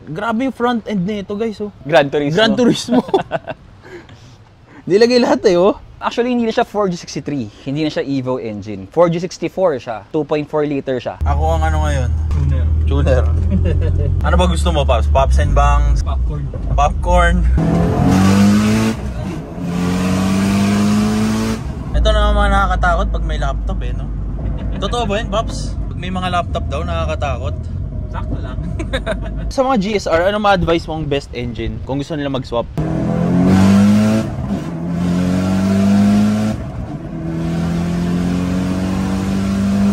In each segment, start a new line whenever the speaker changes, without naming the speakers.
Grabe yung front end nito, guys, oh.
Gran Turismo.
Gran Turismo. Nilagay lahat eh, oh.
Actually, hindi na siya 4G63. Hindi na siya Evo engine. 4G64 siya. 2.4 liter siya.
Ako ang ano ngayon? Tuner. Ano ba gusto mo, Pops? Pops and bangs? Popcorn. Ito na mga nakakatakot pag may laptop eh, no? Totoo ba yun, Pops? Pag may mga laptop daw, nakakatakot.
Sakto lang.
Sa mga GSR, ano ma-advise mo ang best engine kung gusto nila mag-swap?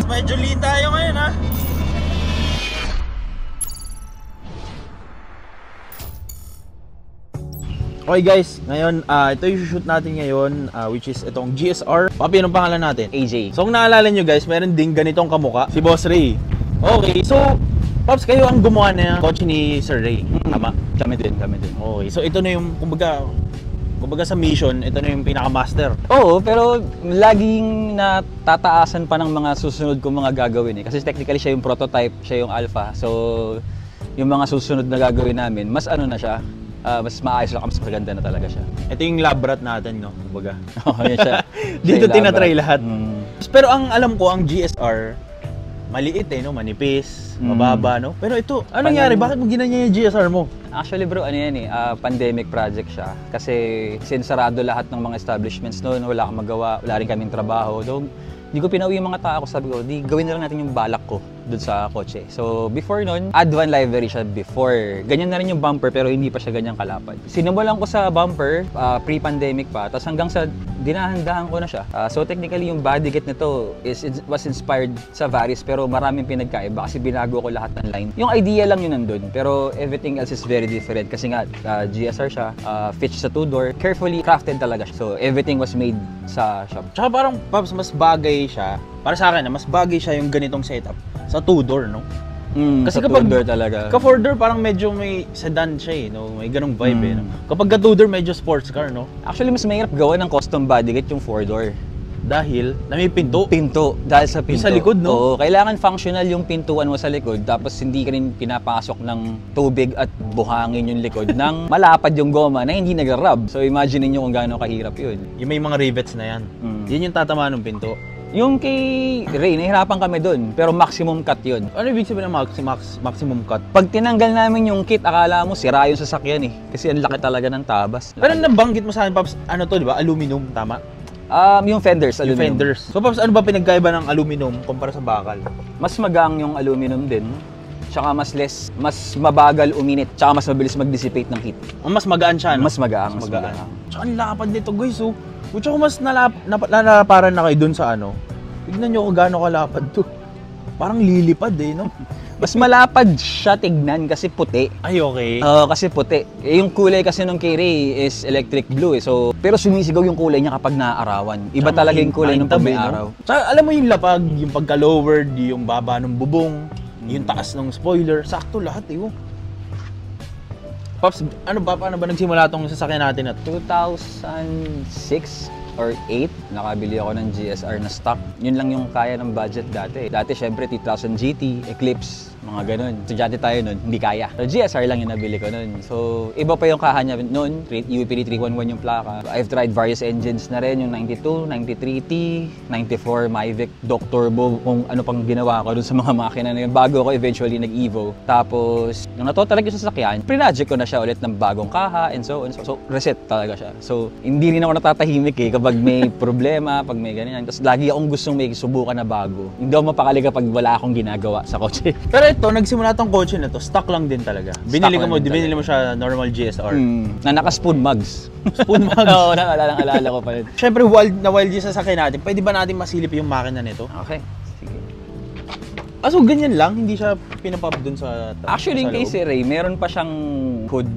Medyo lean tayo ngayon, ha? Okay guys, ngayon ito yung shoot natin ngayon which is itong GSR. Papi, anong pangalan natin?
AJ.
So kung naalala nyo guys, meron ding ganitong kamuka, si Boss Ray. Okay, so Pops, kayo ang gumawa ng kotse ni Sir Ray. Tama?
Kami din.
Okay, so ito na yung, kumbaga sa mission, ito na yung pinaka-master.
Oo, pero laging natataasan pa ng mga susunod kong mga gagawin eh. Kasi technically siya yung prototype, siya yung alpha. So, yung mga susunod na gagawin namin, mas ano na siya, mas maayos lang, mas maganda na talaga siya.
Ito yung lab rat natin, no? Kumbaga.
Oo, yan siya.
Dito tinatry lahat. Pero ang alam ko, ang GSR, maliit eh, no? Manipis, mababa, no? Pero ito, ano nangyari? Bakit mo ginanya yung GSR mo?
Actually bro, ano yan eh, pandemic project siya. Kasi sinsarado lahat ng mga establishments noon, wala kang magawa, wala rin kaming trabaho. So, hindi ko pinauwi yung mga tao ko, sabi ko, di gawin na lang natin yung balak ko doon sa kotse. So, before nun, Advan livery siya before. Ganyan na rin yung bumper pero hindi pa siya ganyang kalapad. Sinimulan ko sa bumper, pre-pandemic pa, tapos hanggang sa dinahandahan ko na siya. So, technically, yung body kit nito was inspired sa Varis pero maraming pinagkaiba kasi binago ko lahat ng line. Yung idea lang yun nandun, pero everything else is very different kasi nga, GSR siya, fitch sa two-door, carefully crafted talaga siya. So, everything was made sa shop.
Tsaka parang, Pops, mas bagay siya, para sa akin, mas bagay siya yung ganitong setup sa two-door, no?
Kasi kapag two-door talaga.
Ka-four-door, parang medyo may sedan siya, eh, no? May ganong vibe, eh, no? Kapag ka-two-door, medyo sports car, no?
Actually, mas mahirap gawa ng custom body kit yung four-door.
Dahil, na may pinto.
Dahil sa pinto.
Yung sa likod, no?
Oo, kailangan functional yung pintuan mo sa likod, tapos hindi ka rin pinapasok ng tubig at buhangin yung likod nang malapad yung goma na hindi nag-rub. So, imagine niyo kung gaano kahirap yun.
Yung may mga rivets na yan. Yan yung tatamaan ng pinto.
Yung kay Ray, nahihirapan kami dun, pero maximum cut yun.
Ano ibig sabihin ng maximum cut?
Pag tinanggal namin yung kit, akala mo sira yung sasakyan eh. Kasi ang laki talaga ng tabas.
Pero nabanggit mo sa akin, Pops, ano to, di ba? Aluminum, tama?
Yung fenders, aluminum.
Yung fenders. So, Pops, ano ba pinagkaiba ng aluminum kumpara sa bakal?
Mas magang yung aluminum din. Tsaka mas mabagal uminit. Tsaka mas mabilis mag-dissipate ng heat.
Mas magaan siya, no?
Mas magaan.
Tsaka ang lapad nito, guys, oh. Kutsa ko mas nalalaparan na kayo dun sa ano. Tignan nyo kung gaano kalapad to. Parang lilipad eh, no?
Mas malapad siya tignan kasi puti.
Ay, okay.
Kasi puti. Yung kulay kasi nung kay Ray is electric blue eh. So, pero sumisigaw yung kulay niya kapag naaarawan. Iba talaga yung kulay nung pag may araw.
Tsaka alam mo yung lapag, yung pagka-lowered, yung baba ng bubong, yung taas ng spoiler, sakto lahat eh. Oh. Pops, paano ba nagsimula tong sasakyan natin at
2006 or 8, nakabili ako ng GSR na stock. Yun lang yung kaya ng budget dati. Dati syempre 2000 GT, Eclipse, mga ganun. Estudyante tayo nun, hindi kaya. So GSR lang yung nabili ko nun. So iba pa yung kaha niya nun, UPD 311 yung plaka. I've tried various engines na rin, yung 92, 93T, 94 Mavic, Doc Turbo, kung ano pang ginawa ko dun sa mga makina na yun. Bago ako eventually nag-Evo. Tapos, nung natotalag yung sasakyan, pre-project ko na siya ulit ng bagong kaha and so on. So reset talaga siya. So hindi rin ako natatahimik eh kapag may problema, pag may ganyan. Tapos lagi akong gustong may subukan na bago. Hindi ako mapakali kapag wala akong ginagawa sa kotse.
Pero ito, nagsimula tong kotse na to, stock lang din talaga. Binili mo siya normal GSR.
Na naka-spoon mugs.
Spoon mugs?
Oo, alala ko pa rin.
Siyempre, wild yung sasakyan natin. Pwede ba natin masilip yung makina nito?
Okay. Sige.
So ganyan lang? Hindi siya pinapop dun sa
Actually, yung kay si Ray, meron pa siyang hood,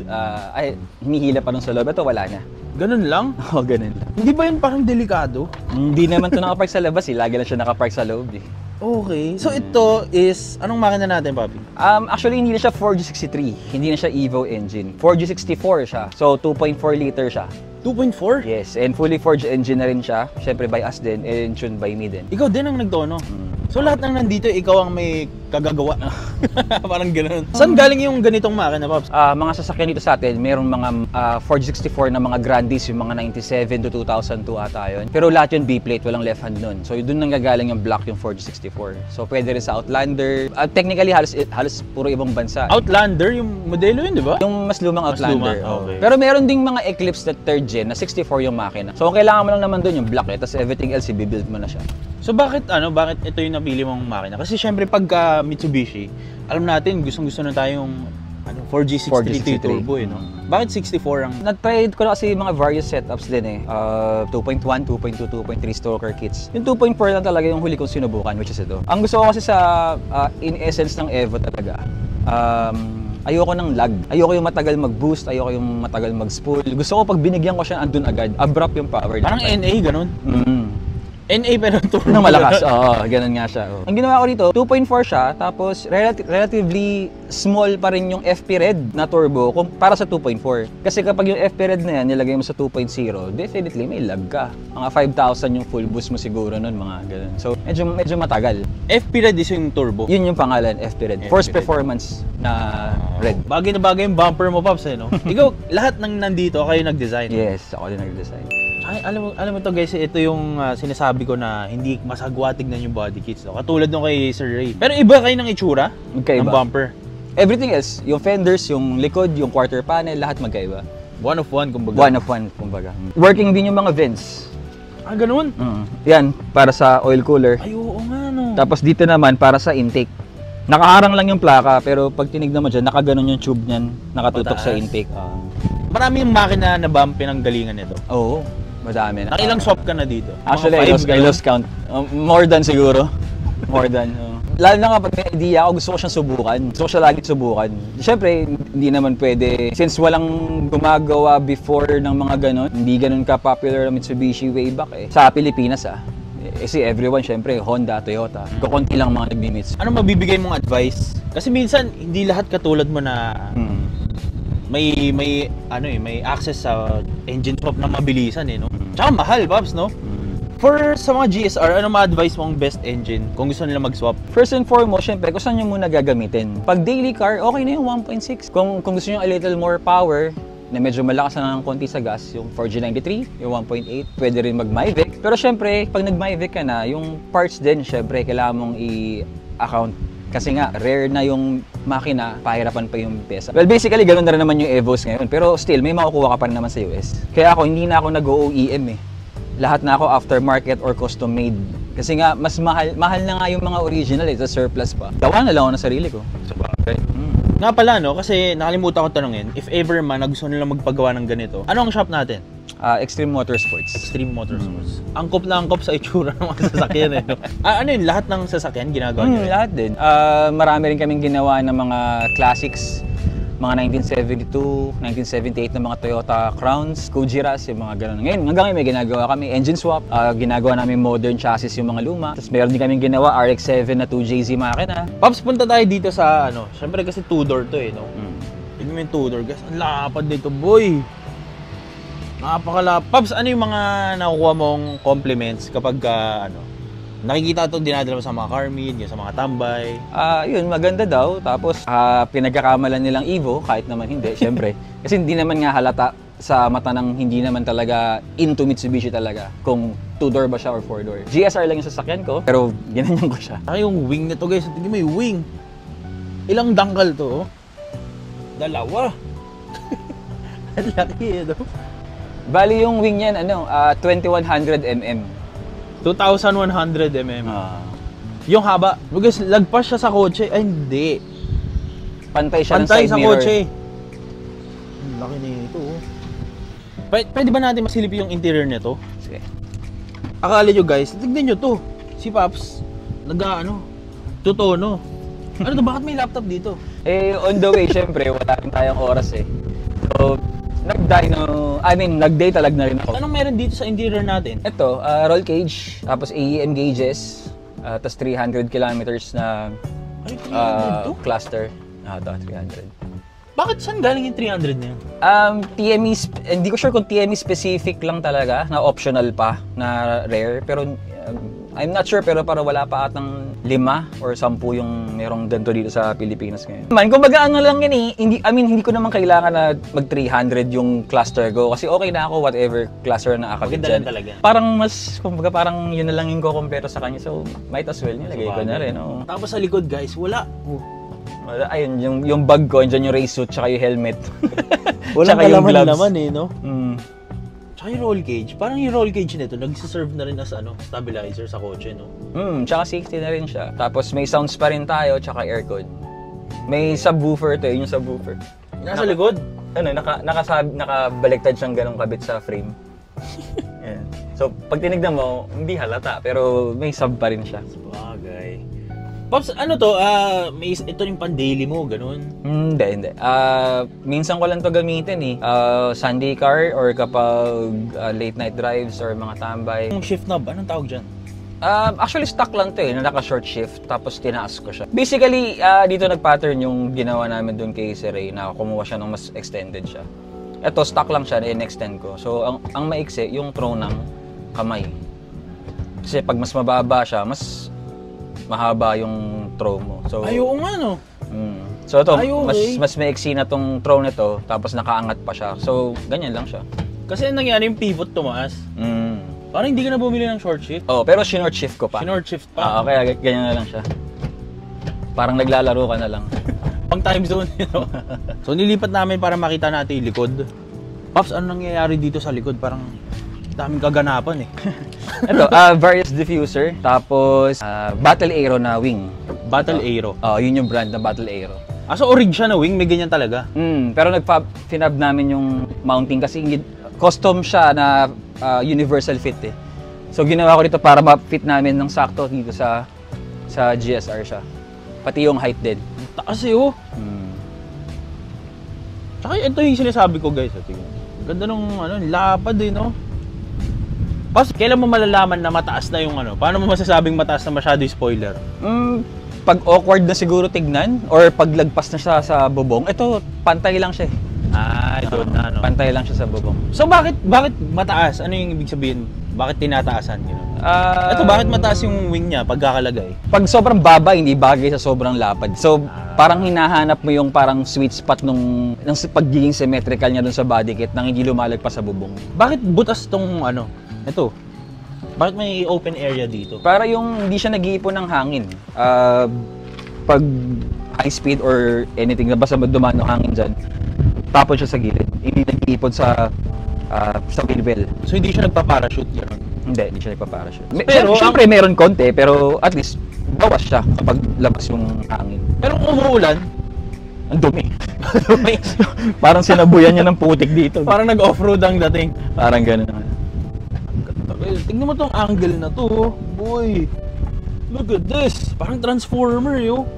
hinihila pa dun sa loob. Ito, wala na.
Ganun lang?
Oo, ganun lang.
Hindi ba yun parang delikado?
Hindi naman ito nakapark sa labas eh. Lagi lang siya nakapark sa loob eh.
Okay. So ito is, anong makina natin, Papi?
Actually, hindi na siya 4G63. Hindi na siya Evo engine. 4G64 siya. So, 2.4 liter siya.
2.4?
Yes, and fully forged engine na rin siya. Siyempre by us din, and tuned by me din.
Ikaw din ang nagtono. So lahat ng nandito, ikaw ang may kagagawa. Parang gano'n. Saan galing yung ganitong makina, Pops?
Mga sasakyan dito sa atin, mayroong mga Ford 64 na mga Grandes, yung mga 97 to 2002 ata yun. Pero lahat yun B-plate, walang left hand nun. So doon nanggagaling yung block yung Ford 64. So pwede rin sa Outlander. Technically, halos puro ibang bansa.
Outlander, yung modelo yun, di ba?
Yung mas lumang Outlander.
luma, okay.
Pero meron ding mga Eclipse na 3rd gen na 64 yung makina. So kung kailangan mo lang naman doon yung block tapos everything else i-build mo na siya.
So bakit ito yung napili mong makina? Kasi syempre pagka Mitsubishi, alam natin gustong-gusto na tayong 4G63 turbo no. Bakit 64 ang
Na-try ko na kasi mga various setups din 2.1, 2.2, 2.3 stroker kits. Yung 2.4 lang talaga yung huli kong sinubukan, which is ito. Ang gusto ko kasi sa in essence ng Evo talaga, ayoko ng lag. Ayoko yung matagal mag-boost, ayoko yung matagal mag-spool. Gusto ko pag binigyan ko siya andun agad, abrupt yung power.
Parang NA ganun? NA pero turbo.
Nang malakas, oo, ganun nga siya. Oh. Ang ginawa ko dito, 2.4 siya, tapos relatively small pa rin yung FP Red na turbo para sa 2.4. Kasi kapag yung FP Red na yan, nilagay mo sa 2.0, definitely may lag ka. Mga 5,000 yung full boost mo siguro nun, mga ganun. So, medyo matagal.
FP Red is yung turbo?
Yun yung pangalan, FP Red. Force Performance na red.
Bagay na bagay yung bumper mo, Pops, no? Ikaw, lahat ng nandito, kayo nag-design?
Yes, ako din nag-design.
Ay, alam mo to guys, ito yung sinasabi ko na hindi masagwa tignan yung body kits. No? Katulad nung kay Sir Ray. Pero iba kayo ng itsura ng bumper.
Everything else, yung fenders, yung likod, yung quarter panel, lahat magkaiba.
One of one, kumbaga.
One of one, kumbaga. Working din yung mga vents.
Ah, ganun?
Yan, para sa oil cooler.
Ay, oo nga, no.
Tapos dito naman, para sa intake. Nakaharang lang yung plaka, pero pag tinignan mo dyan, nakaganon yung tube niyan, nakatutok sa intake.
Marami yung makina na bump pinanggalingan nito.
Oo. Madami na.
Ilang swap ka na dito?
Actually, I lost count. More than siguro. More than. Lalo na kapag may idea ako, gusto ko siyang subukan. Gusto ko siya lagi subukan. Siyempre, hindi naman pwede. Since walang gumagawa before ng mga ganon, hindi ganon ka-popular ang Mitsubishi way back sa Pilipinas kasi everyone, syempre, Honda, Toyota. Kukunti lang mga nagmi-Mits.
Ano mabibigay mong advice? Kasi minsan, hindi lahat katulad mo na may access sa engine swap na mabilisan no? Tsaka mahal, Pops, no? For sa mga GSR, ano ma-advise mong best engine kung gusto nila mag-swap?
First and foremost, syempre, kung saan nyo muna gagamitin. Pag daily car, okay na yung 1.6. Kung gusto nyo a little more power, na medyo malakas na ng konti sa gas, yung 4G93, yung 1.8, pwede rin mag-MyVic. Pero syempre, pag nag-MyVic ka na, yung parts din, syempre, kailangan mong i-account. Kasi nga, rare na yung makina, pahirapan pa yung pesa. Well, basically, ganun na rin naman yung Evos ngayon. Pero still, may makukuha ka pa rin naman sa US. Kaya ako, hindi na ako nag-OEM Lahat na ako aftermarket or custom made. Kasi nga, mas mahal na nga yung mga original sa surplus pa. Gawa na lang ako ng sarili ko.
Sa bagay. Nga pala, no? Kasi nakalimutan ko tanungin, if ever man na gusto nila magpagawa ng ganito, ano ang shop natin?
Extreme Motorsports.
Extreme Motorsports. Angkop na angkop sa itsura ng mga sasakyan no? Ano yun? Lahat ng sasakyan ginagawa nyo?
Lahat din. Marami rin kaming ginawa ng mga classics. Mga 1972, 1978 na mga Toyota Crowns, Kujiras, yung mga ganun. Ngayon, hanggang ngayon may ginagawa kami engine swap, ginagawa namin modern chassis yung mga luma. Tapos meron din kaming ginawa RX-7 na 2JZ makina.
Pops, punta tayo dito sa syempre kasi 2-door to no? Tignan mo yung 2-door, guys. Ang lapad dito, boy! Napakalapad. Pops, ano yung mga nakukuha mong compliments kapag nakikita ito dinadala mo sa mga car meet, sa mga tambay?
Yun, maganda daw. Tapos, pinagkakamalan nilang Evo, kahit naman hindi, syempre. Kasi hindi naman nga halata sa mata ng hindi naman talaga into Mitsubishi talaga. Kung 2-door ba siya or 4-door. GSR lang yung sasakyan ko, pero ginanyan ko siya.
Yung wing na to, guys. Tingnan mo yung wing. Ilang dangkal to? Dalawa. Ang laki
Bali yung wing niyan, 2100 mm.
2,100 mm. Yung haba. Guys, lagpas siya sa kotse. Ay, hindi.
Pantay siya ng
Pantay
side
sa
mirror.
kotse. Ang laki nito. Pwede ba natin masilip yung interior nito?
Sige.
Akala nyo guys, tignan nyo to. Si Pops, tutono. Ano to? Bakit may laptop dito?
On the way, syempre, wala rin tayong oras So, nag-day talag na rin ako.
Anong meron dito sa interior natin?
Ito, roll cage, tapos AEM gauges, tapos 300 kilometers na
Ay, 300 to?
cluster. Ito, 300.
Bakit saan galing yung 300 na yun?
TME, hindi ko sure kung TME specific lang talaga, na optional pa, na rare. Pero I'm not sure, pero para wala pa atang 5 or 10 yung merong ganito dito sa Pilipinas ngayon. Man, kumbaga ano lang yan eh, hindi ko naman kailangan na mag 300 yung cluster ko kasi okay na ako whatever cluster na akabit
Maganda
dyan.
lang talaga.
Parang kumbaga parang yun na lang yung ko-compare sa kanya, so might as well nilagay ko na rin. Oh.
Tapos sa likod guys, wala.
Ayun, yung bag ko, andyan yung race suit, tsaka yung helmet.
Walang
Tsaka yung
kalaman
gloves.
naman eh, no?
Mm.
Tsaka yung roll cage, parang yung roll cage nito, nagsiserve na rin as stabilizer sa kotse, no?
Tsaka safety na rin siya. Tapos may sounds pa rin tayo, tsaka aircon. May subwoofer to, yun yung subwoofer.
Nasa likod?
Ano, nakabaliktad siyang ganong kabit sa frame. Yan. So, pag tinignan mo, hindi halata, pero may sub pa rin siya.
Bagay. Pops, ano to? Ito yung pan-daily mo, ganun?
Hindi. Minsan ko lang to gamitin eh. Sunday car or kapag late night drives or mga tambay.
Yung shift knob, anong tawag dyan?
Actually, stock lang to eh, na naka-short shift, tapos tinaas ko siya. Basically, dito nag-pattern yung ginawa namin doon kay Sir Ray, na kumuha siya ng mas extended siya. Ito, stock lang siya, na-extend ko. So, ang maiksi, yung throw ng kamay. Kasi pag mas mababa siya, mas mahaba yung throw mo. So,
Ay, oo nga, no?
So, ito,
Ay, okay.
mas maiksi na tong throw nito, tapos nakaangat pa siya. So, ganyan lang siya.
Kasi ang nangyari, yung pivot tumaas. Parang hindi ka na bumili ng short shift.
Oh, pero short shift ko pa.
Short shift pa.
Kaya ganyan na lang siya. Parang naglalaro ka na lang.
Pang time zone, you know? So, nilipat namin para makita natin yung likod. Pops, ano nangyayari dito sa likod? Parang daming kaganapan eh.
Ito, various diffuser, tapos Battle Aero na wing.
Battle Aero.
Yun yung brand na Battle Aero.
So orig siya na wing, may ganyan talaga.
Pero finab namin yung mounting kasi custom siya na universal fit eh. So ginawa ko dito para ma-fit namin ng sakto dito sa GSR siya. Pati yung height din.
Taas eh, oh. Tsaka ito yung sinasabi ko guys. Tingnan. Ganda nung lapad eh, no? Pas, kailan mo malalaman na mataas na yung Paano mo masasabing mataas na masyado yung spoiler?
Pag awkward na siguro tignan or pag lagpas na siya sa bubong, ito pantay lang siya eh.
Ito na, no?
Pantay lang siya sa bubong.
So bakit mataas? Ano yung ibig sabihin? Bakit tinataasan? Ito, bakit mataas yung wing niya pagkakalagay?
Pag sobrang baba, hindi bagay sa sobrang lapad. So, parang hinahanap mo yung parang sweet spot ng pagiging symmetrical niya dun sa body kit nang hindi lumalagpas sa bubong.
Bakit butas tong ito? Bakit may open area dito?
Para yung hindi siya nag-iipon ng hangin. Pag high speed or anything na basta dumaan ng hangin dyan, tapon siya sa gilid. Hindi nag-iipon sa wheel.
So hindi siya nagpa-parachute gano'n?
Hindi siya nagpa-parachute.
Pero
Siyempre meron konti, pero at least bawas siya kapag labas yung hangin.
Pero kung umuulan,
ang dumi. Parang sinabuyan niya ng putik dito.
parang nag-off-road ang dating.
Parang gano'n naman.
Tingnan mo tong angle na to, boy. Look at this. Parang transformer, yo.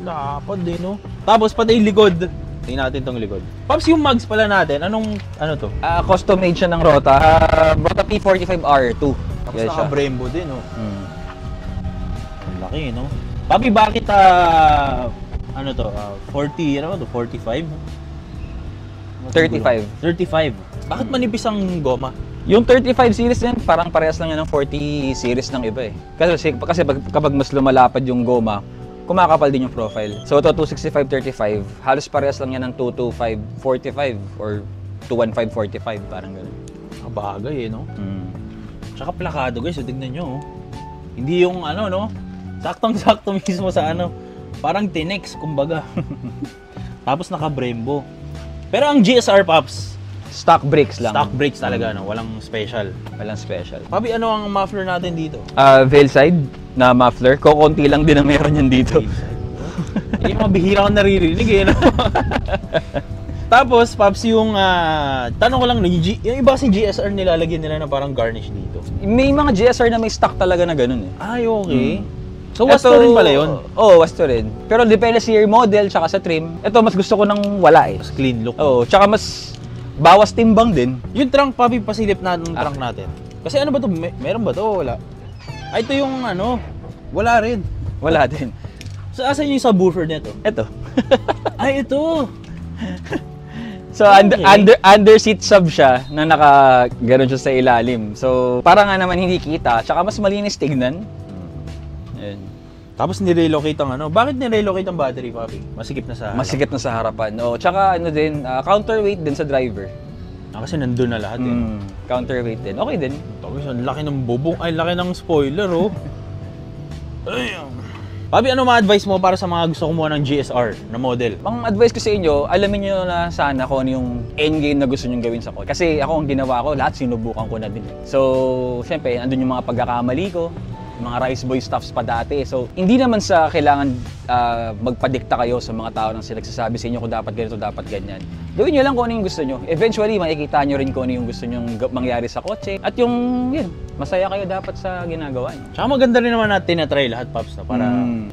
Lapad din, no? Tapos pati yung likod. Tingnan natin tong likod. Pops, yung mugs pala natin, ano to?
Custom made siya ng Rota. Rota P45R2.
Tapos
Yan siya.
naka-Brembo din, no? Ang laki, no? Papi, bakit 40, 45?
35.
35. Bakit manipis ang goma?
Yung 35 series din, parang parehas lang yan ng 40 series ng iba eh. Kasi kapag mas lumalapad yung goma, kumakapal din yung profile. So ito 265-35, halos parehas lang yan ng 225-45 or 215-45, parang gano'n.
Bagay eh, no? Tsaka plakado guys, so tignan nyo, oh. Hindi yung no? Saktong-sakto mismo sa parang Tinex, kumbaga. Tapos naka-Brembo. Pero ang GSR Pops,
stock brakes lang.
stock brakes talaga, no? Walang special.
Walang special.
Papi, ano ang muffler natin dito?
Veil side na muffler. Konti lang din ang meron yan dito.
Yung mabihira ko naririnig eh, no? Tapos, Pops, yung tanong ko lang, yung iba si GSR nilalagyan nila na parang garnish dito.
May mga GSR na may stock talaga na ganun eh.
Ay, okay. So, Wasto rin pala yun?
Oo, Wasto rin. Pero depende sa year model, tsaka sa trim. Ito, mas gusto ko nang wala eh.
Mas clean look.
Oo, tsaka mas bawas timbang din.
Yung trunk, Papi, pasilip natin yung trunk natin. Kasi ano ba to? Meron ba to o wala? Ay, ito yung wala rin.
Wala din.
So, asan yung subwoofer nito?
Ito.
Ay, ito!
So, under seat sub siya na gano'n siya sa ilalim. So, para nga naman hindi kita, tsaka mas malinis tignan. Ayun.
Tapos nirelocate ang ano. Bakit nirelocate ang battery, Papi? Masikip na sa
Masikip na sa harapan. Oh, tsaka ano din, counterweight din sa driver.
Kasi nandun na lahat eh.
Counterweight din. Okay din.
Tapos ang laki ng bubong, ay laki ng spoiler oh. Ayun. Papi, ano ma-advise mo para sa mga gusto kumuha ng GSR na model?
Ang advice ko sa inyo, alamin nyo na sana kung ano yung endgame na gusto nyo gawin sa kotse. Kasi ako, ang ginawa ko, lahat sinubukan ko na din. So, syempre, andun yung mga pagkakamali ko, yung mga rice boy stuffs pa dati. So, hindi naman sa kailangan magpadikta kayo sa mga tao nang sila nagsasabi sa inyo kung dapat ganito, dapat ganyan. Gawin nyo lang kung ano yung gusto nyo. Eventually, makikita nyo rin kung ano yung gusto nyo mangyari sa kotse. At yung, yun, masaya kayo dapat sa ginagawa nyo.
Tsaka maganda rin naman natin na-try lahat, Paps, na para...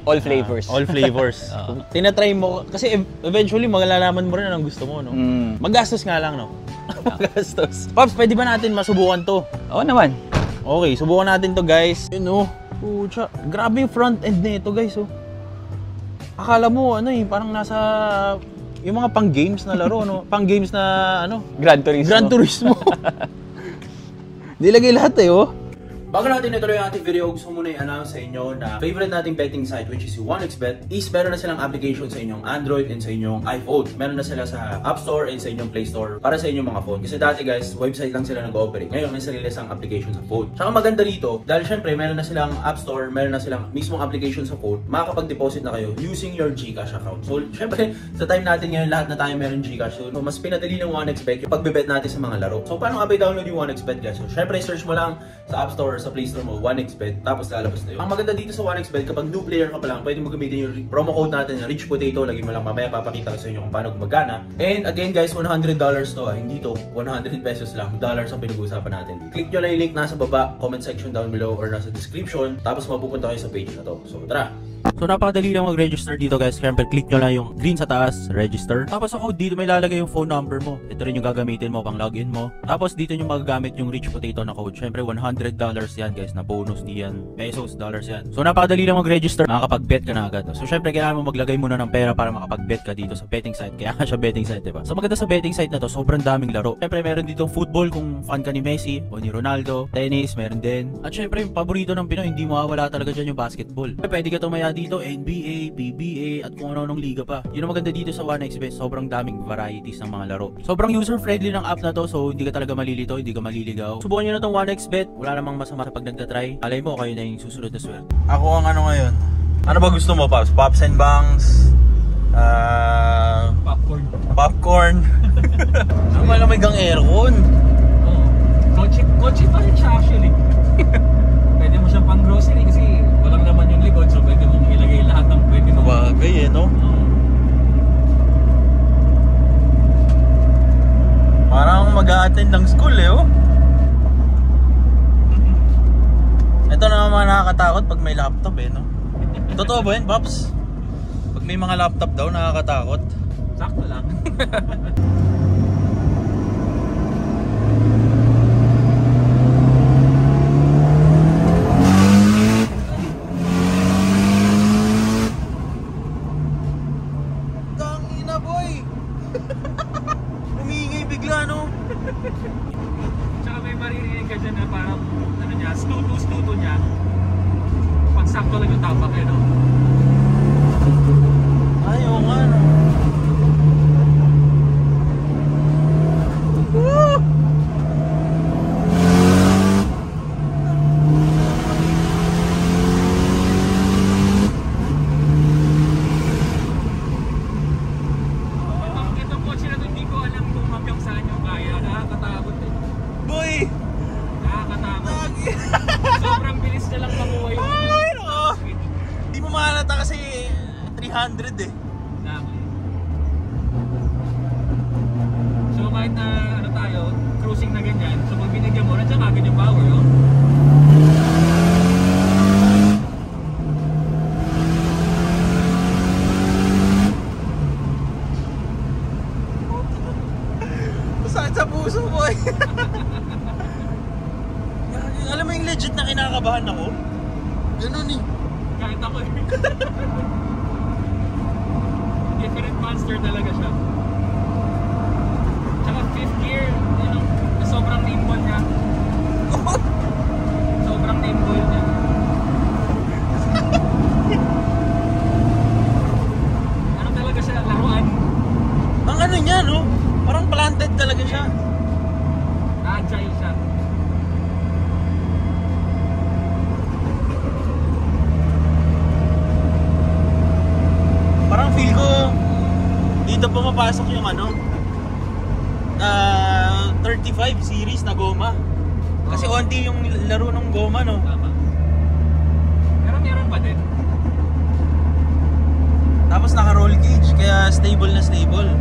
all flavors.
All flavors. Tinatry mo, kasi eventually malalaman mo rin anong gusto mo, no? Magastos nga lang, no? Magastos. Paps, pwede ba natin masubukan to?
Oo naman.
Okay, subukan natin to, guys. Yun, oh. Pucha, grabe yung front end nito, guys, oh. Akala mo, ano eh, parang nasa... Yung mga pang-games na laro, no? Pang-games na, ano?
Gran Turismo.
Gran Turismo. Nilagay lahat eh, oh. Bago natin ituloy ang ating video, gusto muna i-announce sa inyo na favorite nating betting site, which is si 1xBet, is meron na silang application sa inyong Android and sa inyong iPhone. Meron na sila sa App Store and sa inyong Play Store para sa inyong mga phone. Kasi dati guys, website lang sila nag-ooperate. Ngayon, may sarili silang application sa phone. Tsaka maganda dito, dahil syempre meron na silang App Store, meron na silang mismong application sa phone, makakapag-deposit na kayo using your GCash account. So, syempre, sa time natin ngayon, lahat na tayo meron GCash. So, mas pinadali ng 1xBet yung pagbebet natin sa mga laro. So, paano nga ba i-download yung 1xBet guys? So, syempre, search mo lang sa App Store or sa Play Store mo, 1xBet, tapos lalabas na yun. Ang maganda dito sa 1xBet, kapag new player ka pa lang, pwede mo gamitin yung promo code natin na Rich Potato. Lagi mo lang mamaya, papakita ko sa inyo kung paano gumagana. And again guys, $100 to hindi to, 100 pesos lang, dollars ang pinag-uusapan natin. Click nyo lang yung link nasa baba, comment section down below or nasa description, tapos mapupunta kayo sa page na to. So tara! So napakadali lang mag-register dito guys. Siyempre click nyo lang yung green sa taas, register. Tapos ako dito may lalagay yung phone number mo. Ito rin yung gagamitin mo pang login mo. Tapos dito yung magagamit yung Rich Potato na code. Siyempre $100 yan guys na bonus diyan. Pesos, dollars yan. So napakadali lang mag-register. Makakapag-bet ka na agad. So siyempre kailangan mo maglagay muna ng pera para makapag-bet ka dito sa betting site. Kaya nga siya betting site, diba? So maganda sa betting site na to, sobrang daming laro. Siyempre meron dito football kung fan ka ni Messi o ni Ronaldo. Tennis, meron din. At siyempre yung paborito ng Pinoy, hindi mawawala talaga dyan yung basketball. Pwede ka tumaya dito, NBA, PBA, at kung ano-anong liga pa. Yun ang maganda dito sa 1xBet, sobrang daming varieties ng mga laro. Sobrang user-friendly ng app na to, so hindi ka talaga malilito, hindi ka maliligaw. Subukan nyo na tong 1xBet, wala namang masama sa pag nagtatry. Alay mo, kayo na yung susunod na swerte. Ako ang ano ngayon? Ano ba gusto mo, Pops? Pops and Bangs?
Popcorn.
Popcorn? Ang malamig ang aircon.
Oo. Kotse pa rin siya actually. Pwede mo siyang pang grocery kasi walang laman yung likod, so pwede mong ilagay lahat ng pwede mo.
Bagay eh, no? Parang mag-a-attend ng school eh, oh. Ito na naman nakakatakot pag may laptop eh, no? Totoo ba yun, Pops? Pag may mga laptop daw, nakakatakot.
Sakto lang.
Tangina, boy! Humingi bigla, no?
Tsaka may maririnig ka dyan na parang ano niya, stuto niya. Pag sakto lang yung tapak eh, no?
Ay, oo nga, no? Woo!
Itong kotse na to, hindi ko alam kung hanggang saan yung kaya. Nakakatakot eh.
Boy!
Nakakatakot. Sobrang bilis na lang makuha yung
Ay, no!
speed.
Di mo mahalata kasi 300 eh.
Exactly. So kahit na ano tayo, cruising na ganyan, so pag binigyan mo, nandiyan agad yung power, no?
Sakit sa puso, boy. Alam mo yung legit na kinakabahan ako? Ganun eh.
Kahit ako eh. Different monster talaga siya. Tsaka fifth gear, you know, sobrang nimble niya. Sobrang nimble niya.
ano niya, no? Parang planted talaga siya.
Agile siya.
Parang feel ko dito pumapasok yung ano 35 series na goma. Kasi onti yung laro ng goma, no?
Tama. Pero meron pa din.
Tapos naka-roll cage, kaya stable na stable.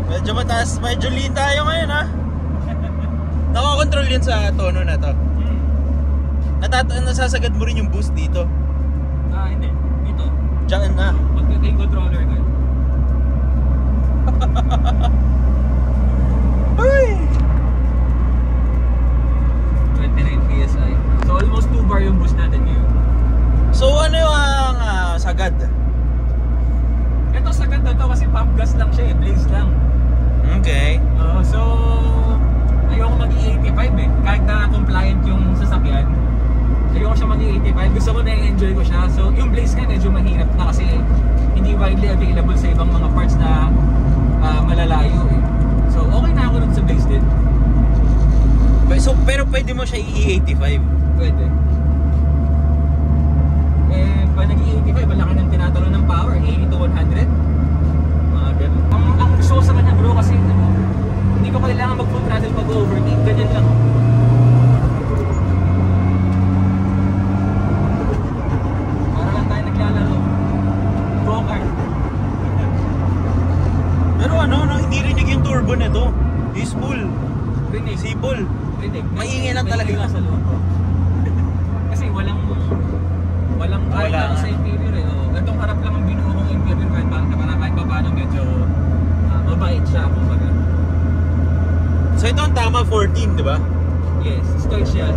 Medyo mataas, medyo lean tayo ngayon, ha? Nakakontrol yun sa tono na to. Nasasagad mo rin yung boost dito.
Hindi. Dito.
Diyan na.
Pag-take controller ko.
Uy!
29 PSI. So almost 2 bar yung boost natin ngayon.
So ano yung sagad?
Ito sagad na to kasi pump gas lang siya eh. Blaze lang.
Okay.
So ayoko mag-E85 eh. Kahit na compliant yung sasakyan, ayoko siya mag-E85. Gusto ko na-enjoy ko siya. So yung blaze nga medyo mahirap na kasi hindi widely available sa ibang mga parts na malalayo eh. So okay na ako nun sa blaze din.
So pero pwede mo siya i-E85?
Pwede. Eh pag nag-E85, malaki ng tinatalon ng power. 80 to 100. Mga ganun. Ang gusto ko sa kanya bro kasi hindi ko kailangan mag-full throttle pag-overtake. Ganyan lang. Para lang tayo naglalaro. Go-kart.
Pero ano, hindi rinig yung turbo nito. Is full.
Rinig.
Sipol.
Rinig.
Maingay lang talaga.
Maingay lang sa loob. Kasi walang kahit
Wala.
lang sa interior eh. Itong harap lang ang binuo kong interior kahit pa paano medyo mabait siya kumbaga.
So ito ang tama 14, di ba?
Yes, storage yan.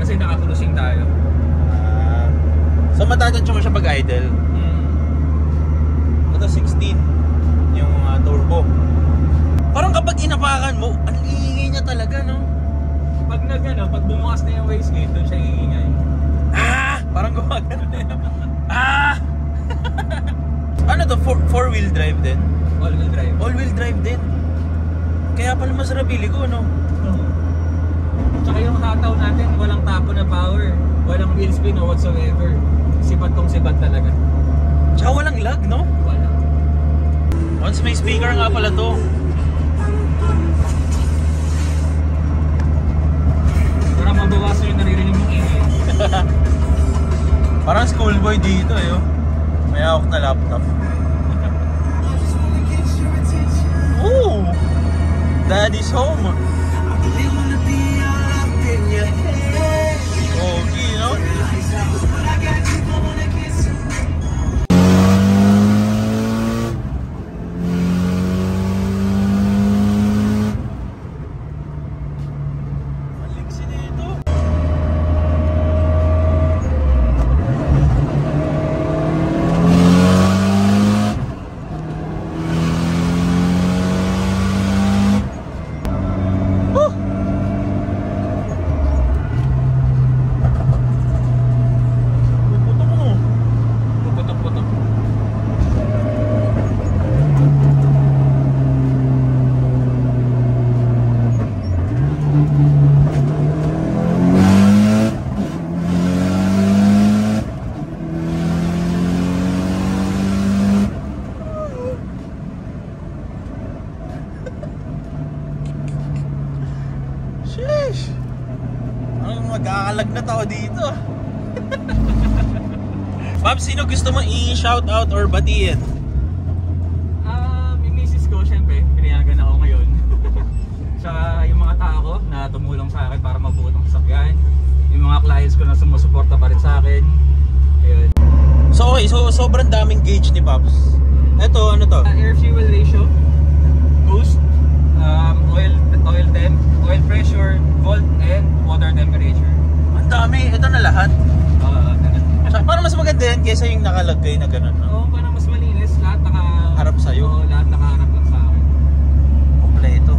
Kasi naka-cruising tayo.
So matatansya mo siya pag idle. Ito 16 yung turbo. Parang kapag inapakan mo, ang iingay niya talaga, no?
Pag bumukas na yung wastegate, doon siya iingay.
Parang gumagano na yun. Ano to? Four-wheel drive din?
All-wheel drive.
All-wheel drive din. Kaya pala masarap bili ko, no?
Tsaka yung kataw natin, walang tapo na power. Walang wheel spin o whatsoever. Sibat tong sibat talaga.
Tsaka walang lag, no?
Wala.
Once may speaker nga pala to.
Para mabawasan yung naririnig mong ingay.
Parang schoolboy dito, eh. Oh. May hawak na laptop. Ooh! Daddy's home. Okay, no? Maliksi dito. Puputok mo.
Puputok-putok.
Sheesh! Ang magkakalagnat ako dito. Bob, sino gusto mo i-shoutout or batiin?
Yung misis ko, syempre, pinayagan ako ngayon. Tsaka yung mga tao ko na tumulong sa akin para mabuo itong sasakyan. Yung mga clients ko na sumusuporta pa rin sa akin. Ayun.
So okay, so sobrang daming gauge ni Pops. Ito, ano to?
Air fuel ratio, boost, oil temp, oil pressure, volt, and water temperature.
Ang dami, ito na lahat. Parang mas maganda yan kaysa yung nakalagay na gano'n, no?
Oo, parang mas malinis. Lahat
Harap sa'yo.
Oo, lahat nakaharap lang sa akin.
Kompleto.